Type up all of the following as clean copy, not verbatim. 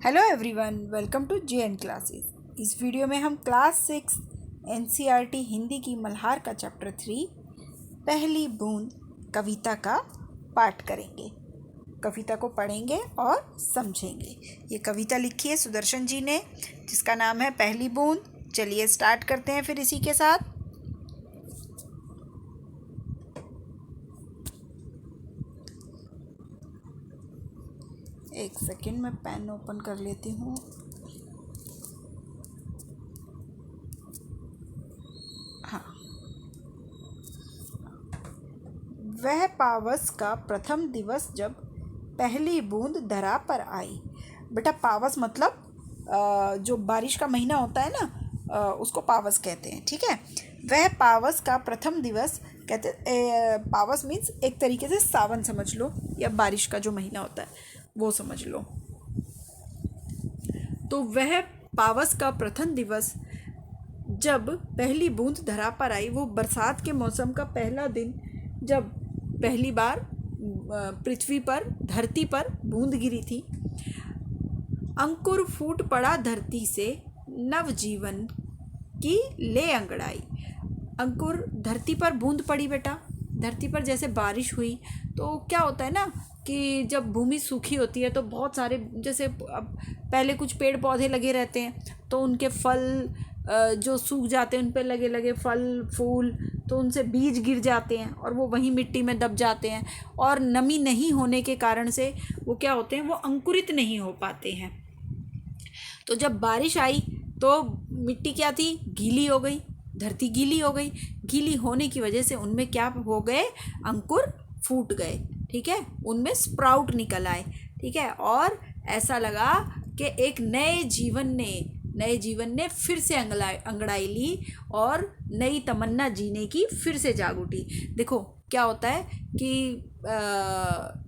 Hello everyone, welcome to JN classes. इस video में हम क्लास 6 NCERT हिंदी की मल्हार का चैप्टर 3 पहली बूंद कविता का पाठ करेंगे। कविता को पढ़ेंगे और समझेंगे। ये कविता लिखी है सुदर्शन जी ने, जिसका नाम है पहली बूंद। चलिए स्टार्ट करते हैं फिर इसी के साथ। एक सेकेंड, मैं पेन ओपन कर लेती हूँ। हाँ, वह पावस का प्रथम दिवस जब पहली बूंद धरा पर आई। बेटा पावस मतलब जो बारिश का महीना होता है ना, उसको पावस कहते हैं। ठीक है, वह पावस का प्रथम दिवस कहते पावस मीन्स एक तरीके से सावन समझ लो, या बारिश का जो महीना होता है वो समझ लो। तो वह पावस का प्रथम दिवस जब पहली बूंद धरा पर आई, वो बरसात के मौसम का पहला दिन जब पहली बार पृथ्वी पर, धरती पर बूंद गिरी थी। अंकुर फूट पड़ा धरती से, नव जीवन की ले अंगड़ाई। अंकुर, धरती पर बूंद पड़ी बेटा। धरती पर जैसे बारिश हुई तो क्या होता है ना कि जब भूमि सूखी होती है तो बहुत सारे, जैसे अब पहले कुछ पेड़ पौधे लगे रहते हैं तो उनके फल जो सूख जाते हैं, उन पर लगे लगे फल फूल, तो उनसे बीज गिर जाते हैं और वो वहीं मिट्टी में दब जाते हैं, और नमी नहीं होने के कारण से वो क्या होते हैं, वो अंकुरित नहीं हो पाते हैं। तो जब बारिश आई तो मिट्टी क्या थी, गीली हो गई, धरती गीली हो गई। गीली होने की वजह से उनमें क्या हो गए, अंकुर फूट गए। ठीक है, उनमें स्प्राउट निकल आए। ठीक है, और ऐसा लगा कि एक नए जीवन ने फिर से अंगड़ाई ली और नई तमन्ना जीने की फिर से जाग उठी। देखो क्या होता है कि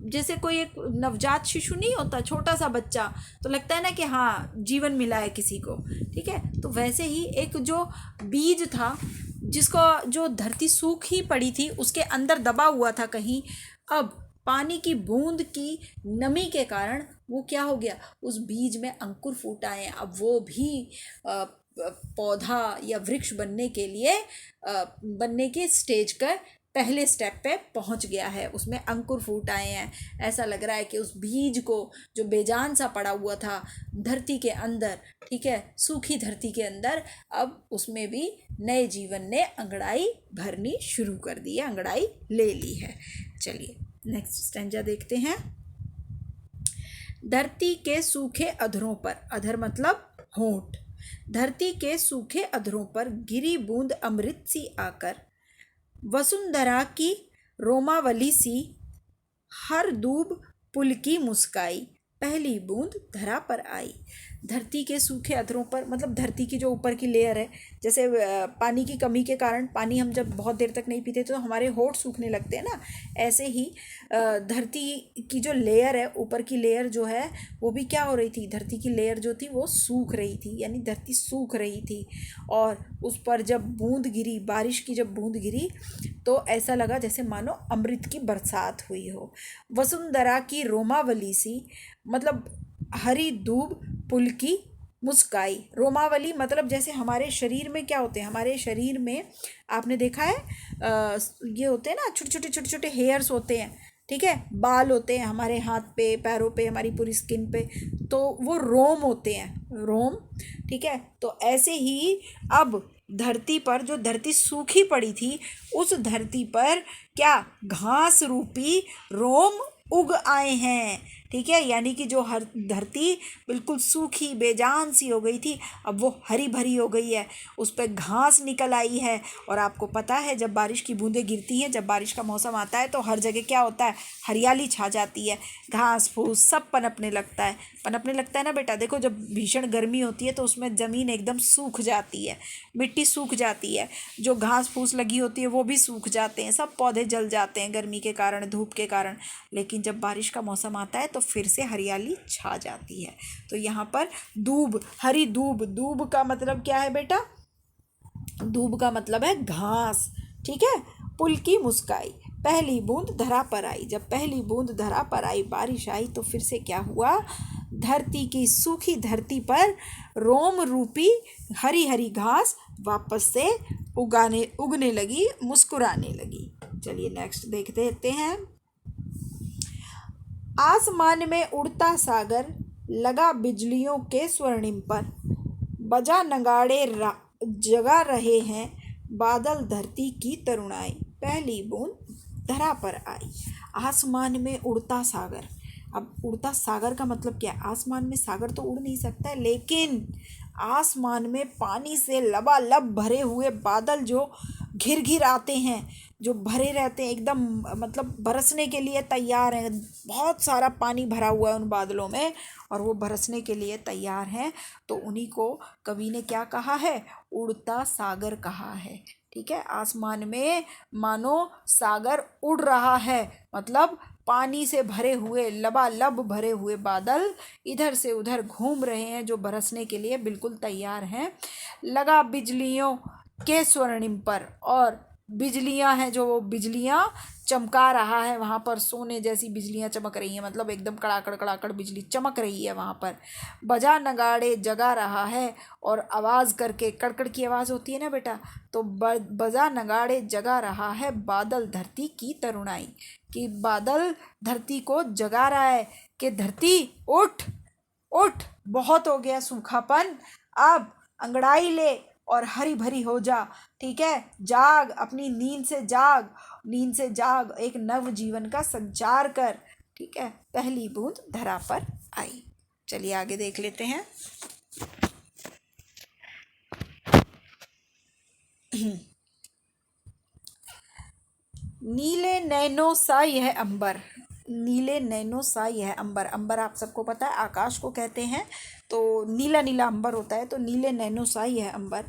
जैसे कोई एक नवजात शिशु नहीं होता, छोटा सा बच्चा, तो लगता है ना कि हाँ जीवन मिला है किसी को। ठीक है, तो वैसे ही एक जो बीज था, जिसको जो धरती सूखी पड़ी थी उसके अंदर दबा हुआ था कहीं, अब पानी की बूंद की नमी के कारण वो क्या हो गया, उस बीज में अंकुर फूट आए। अब वो भी पौधा या वृक्ष बनने के लिए बनने के स्टेज का पहले स्टेप पे पहुंच गया है। उसमें अंकुर फूट आए हैं। ऐसा लग रहा है कि उस बीज को, जो बेजान सा पड़ा हुआ था धरती के अंदर, ठीक है, सूखी धरती के अंदर, अब उसमें भी नए जीवन ने अंगड़ाई भरनी शुरू कर दी है, अंगड़ाई ले ली है। चलिए नेक्स्ट स्टैंजा देखते हैं। धरती के सूखे अधरों पर, अधर मतलब होंठ, धरती के सूखे अधरों पर गिरी बूंद अमृत सी आकर, वसुंधरा की रोमावली सी, हर दूब पुलकी मुस्काई, पहली बूंद धरा पर आई। धरती के सूखे अधरों पर मतलब धरती की जो ऊपर की लेयर है, जैसे पानी की कमी के कारण पानी हम जब बहुत देर तक नहीं पीते तो हमारे होंठ सूखने लगते हैं ना, ऐसे ही धरती की जो लेयर है, ऊपर की लेयर जो है वो भी क्या हो रही थी, धरती की लेयर जो थी वो सूख रही थी, यानी धरती सूख रही थी। और उस पर जब बूंद गिरी, बारिश की जब बूंद गिरी तो ऐसा लगा जैसे मानो अमृत की बरसात हुई हो। वसुंधरा की रोमावली सी मतलब हरी दूब पुलकी मुस्काई। रोमावली मतलब जैसे हमारे शरीर में क्या होते हैं, हमारे शरीर में आपने देखा है ये होते हैं ना, छोटे छोटे हेयर्स होते हैं। ठीक है, बाल होते हैं हमारे हाथ पे, पैरों पे, हमारी पूरी स्किन पे, तो वो रोम होते हैं, रोम। ठीक है, तो ऐसे ही अब धरती पर, जो धरती सूखी पड़ी थी, उस धरती पर क्या घास रूपी रोम उग आए हैं। ठीक है, यानी कि जो हर धरती बिल्कुल सूखी बेजान सी हो गई थी, अब वो हरी भरी हो गई है, उस पर घास निकल आई है। और आपको पता है जब बारिश की बूंदें गिरती हैं, जब बारिश का मौसम आता है तो हर जगह क्या होता है, हरियाली छा जाती है, घास फूस सब पनपने लगता है ना बेटा। देखो जब भीषण गर्मी होती है तो उसमें ज़मीन एकदम सूख जाती है, मिट्टी सूख जाती है, जो घास फूस लगी होती है वो भी सूख जाते हैं, सब पौधे जल जाते हैं गर्मी के कारण, धूप के कारण। लेकिन जब बारिश का मौसम आता है तो फिर से हरियाली छा जाती है। तो यहाँ पर दूब, हरी दूब, दूब का मतलब क्या है बेटा, दूब का मतलब है घास। ठीक है, पुलकी मुस्काई, पहली बूंद धरा पर आई। जब पहली बूंद धरा पर आई, बारिश आई, तो फिर से क्या हुआ, धरती की सूखी धरती पर रोम रूपी हरी हरी घास वापस से उगने लगी, मुस्कुराने लगी। चलिए नेक्स्ट देख देते हैं। आसमान में उड़ता सागर, लगा बिजलियों के स्वर्णिम पर, बजा नगाड़े जगा रहे हैं, बादल धरती की तरुणाई, पहली बूंद धरा पर आई। आसमान में उड़ता सागर। अब उड़ता सागर का मतलब क्या है? आसमान में सागर तो उड़ नहीं सकता है, लेकिन आसमान में पानी से लबालब भरे हुए बादल जो घिर घिर आते हैं, जो भरे रहते हैं एकदम, मतलब बरसने के लिए तैयार हैं। बहुत सारा पानी भरा हुआ है उन बादलों में और वो बरसने के लिए तैयार हैं। तो उन्हीं को कवि ने क्या कहा है? उड़ता सागर कहा है। ठीक है, आसमान में मानो सागर उड़ रहा है, मतलब पानी से भरे हुए, लबालब भरे हुए बादल इधर से उधर घूम रहे हैं, जो बरसने के लिए बिल्कुल तैयार हैं। लगा बिजलियों के स्वर्णिम पर, और बिजलियां हैं, जो वो बिजलियां चमका रहा है वहाँ पर, सोने जैसी बिजलियां चमक रही हैं, मतलब एकदम कड़ाकड़ कड़ाकड़ बिजली चमक रही है वहाँ पर। बजा नगाड़े जगा रहा है, और आवाज़ करके, कड़कड़ की आवाज़ होती है ना बेटा, तो बजा नगाड़े जगा रहा है, बादल धरती की तरुणाई, कि बादल धरती को जगा रहा है कि धरती उठ उठ, बहुत हो गया सूखापन, अब अंगड़ाई ले और हरी भरी हो जा। ठीक है, जाग, अपनी नींद से जाग, नींद से जाग, एक नव जीवन का संचार कर। ठीक है, पहली बूंद धरा पर आई। चलिए आगे देख लेते हैं। नीले नैनों सा यह अंबर, नीले नैनों सा यह अंबर। अंबर आप सबको पता है आकाश को कहते हैं, तो नीला नीला अंबर होता है, तो नीले नैनों सा यह अंबर।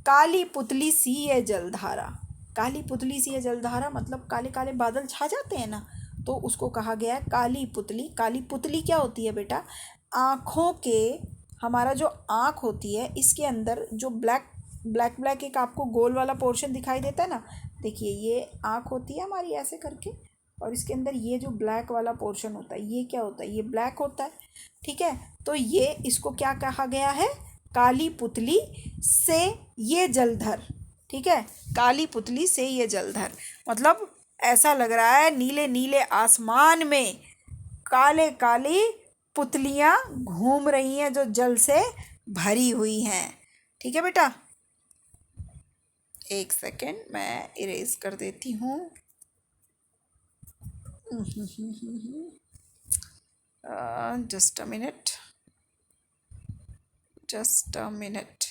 काली पुतली सी यह जलधारा, काली पुतली सी यह जलधारा मतलब काले काले बादल छा जाते हैं ना, तो उसको कहा गया है काली पुतली। काली पुतली क्या होती है बेटा? आँखों के, हमारा जो आँख होती है इसके अंदर जो ब्लैक ब्लैक ब्लैक एक आपको गोल वाला पोर्शन दिखाई देता है ना, देखिए ये आँख होती है हमारी ऐसे करके, और इसके अंदर ये जो ब्लैक वाला पोर्शन होता है ये क्या होता है? ये ब्लैक होता है। ठीक है, तो ये इसको क्या कहा गया है? काली पुतली से ये जलधर। ठीक है, काली पुतली से ये जलधर मतलब ऐसा लग रहा है नीले नीले आसमान में काले काली पुतलियाँ घूम रही हैं जो जल से भरी हुई हैं। ठीक है बेटा, एक सेकेंड मैं इरेज कर देती हूँ। Just a minute, just a minute.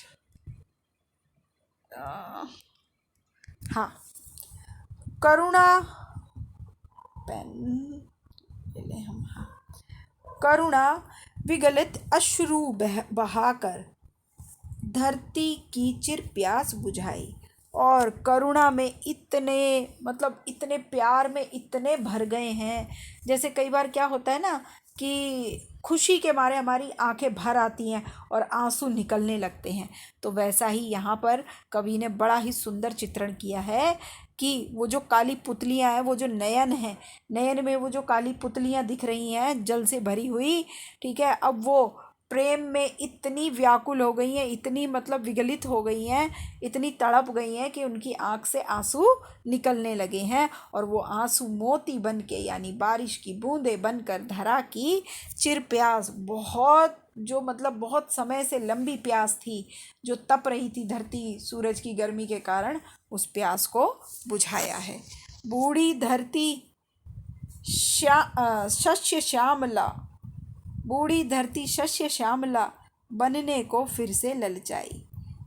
हाँ, करुणा, पेन ले लें हम। हाँ, करुणा विगलित अश्रु बहाकर धरती की चिर प्यास बुझाई, और करुणा में इतने, मतलब इतने प्यार में इतने भर गए हैं। जैसे कई बार क्या होता है ना कि खुशी के मारे हमारी आंखें भर आती हैं और आंसू निकलने लगते हैं, तो वैसा ही यहाँ पर कवि ने बड़ा ही सुंदर चित्रण किया है कि वो जो काली पुतलियाँ हैं, वो जो नयन हैं, नयन में वो जो काली पुतलियाँ दिख रही हैं जल से भरी हुई। ठीक है, अब वो प्रेम में इतनी व्याकुल हो गई हैं, इतनी मतलब विगलित हो गई हैं, इतनी तड़प गई हैं कि उनकी आँख से आंसू निकलने लगे हैं, और वो आंसू मोती बन के, यानी बारिश की बूंदें बनकर धरा की चिर प्यास, बहुत जो मतलब बहुत समय से लंबी प्यास थी, जो तप रही थी धरती सूरज की गर्मी के कारण, उस प्यास को बुझाया है। बूढ़ी धरती शस्य श्यामला, बूढ़ी धरती शस्य श्यामला बनने को फिर से ललचाई।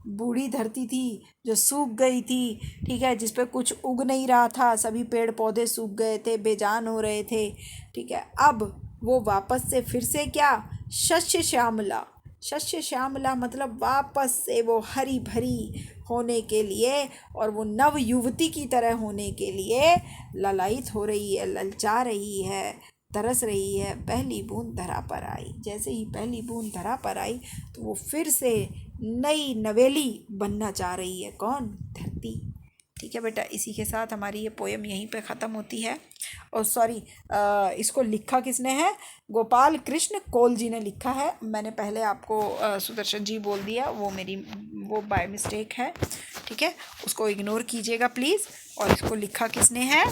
बूढ़ी धरती थी जो सूख गई थी, ठीक है, जिस पे कुछ उग नहीं रहा था, सभी पेड़ पौधे सूख गए थे, बेजान हो रहे थे। ठीक है, अब वो वापस से फिर से क्या? शस्य श्यामला, शस्य श्यामला मतलब वापस से वो हरी भरी होने के लिए और वो नव युवती की तरह होने के लिए ललायित हो रही है, ललचा रही है, तरस रही है। पहली बूंद धरा पर आई, जैसे ही पहली बूंद धरा पर आई तो वो फिर से नई नवेली बनना चाह रही है। कौन? धरती। ठीक है बेटा, इसी के साथ हमारी ये पोएम यहीं पे ख़त्म होती है। और सॉरी, इसको लिखा किसने है? गोपाल कृष्ण कौल जी ने लिखा है। मैंने पहले आपको सुदर्शन जी बोल दिया, वो बाय मिस्टेक है, ठीक है, उसको इग्नोर कीजिएगा प्लीज़। और इसको लिखा किसने है?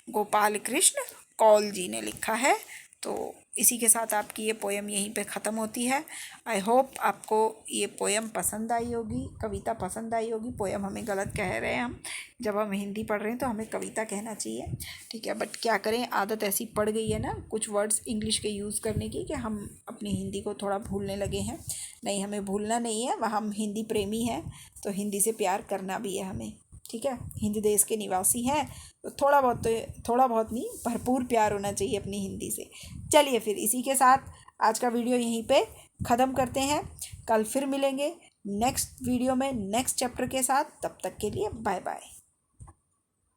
गोपाल कृष्ण कौल जी ने लिखा है। तो इसी के साथ आपकी ये पोएम यहीं पे ख़त्म होती है। आई होप आपको ये पोएम पसंद आई होगी, कविता पसंद आई होगी। पोएम हमें गलत कह रहे हैं हम, जब हम हिंदी पढ़ रहे हैं तो हमें कविता कहना चाहिए, ठीक है। बट क्या करें, आदत ऐसी पड़ गई है ना कुछ वर्ड्स इंग्लिश के यूज़ करने की, कि हम अपनी हिंदी को थोड़ा भूलने लगे हैं। नहीं, हमें भूलना नहीं है, वह हम हिंदी प्रेमी हैं, तो हिंदी से प्यार करना भी है हमें, ठीक है। हिंदी देश के निवासी हैं तो थोड़ा बहुत नहीं, भरपूर प्यार होना चाहिए अपनी हिंदी से। चलिए फिर इसी के साथ आज का वीडियो यहीं पे ख़त्म करते हैं। कल फिर मिलेंगे नेक्स्ट वीडियो में नेक्स्ट चैप्टर के साथ। तब तक के लिए बाय बाय।